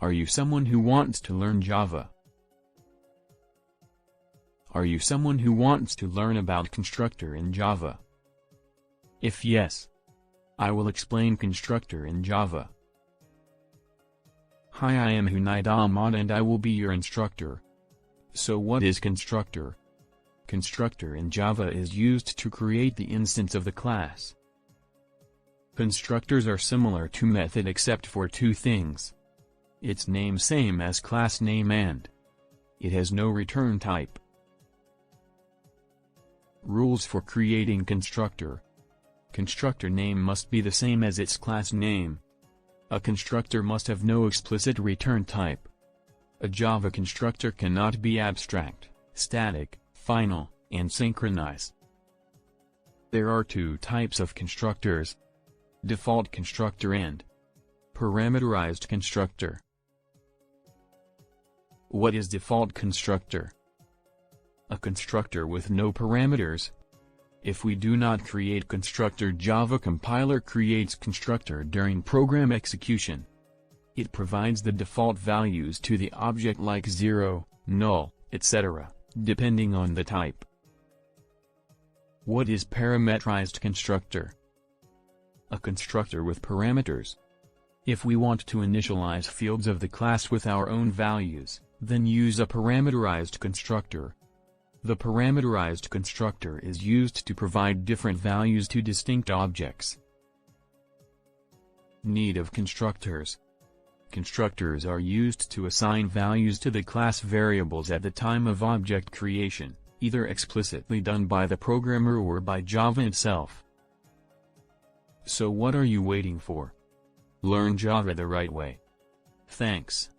Are you someone who wants to learn Java? Are you someone who wants to learn about constructor in Java? If yes, I will explain constructor in Java. Hi, I am Junaid Ahmed and I will be your instructor. So what is constructor? Constructor in Java is used to create the instance of the class. Constructors are similar to method except for two things. Its name same as class name and it has no return type. Rules for creating constructor. Constructor name must be the same as its class name. A constructor must have no explicit return type. A Java constructor cannot be abstract, static, final, and synchronize. There are two types of constructors: default constructor and parameterized constructor. What is default constructor? A constructor with no parameters. If we do not create constructor, Java compiler creates constructor during program execution. It provides the default values to the object like 0, null, etc., depending on the type. What is parameterized constructor? A constructor with parameters. If we want to initialize fields of the class with our own values, then use a parameterized constructor. The parameterized constructor is used to provide different values to distinct objects. Need of constructors. Constructors are used to assign values to the class variables at the time of object creation, either explicitly done by the programmer or by Java itself. So what are you waiting for? Learn Java the right way. Thanks.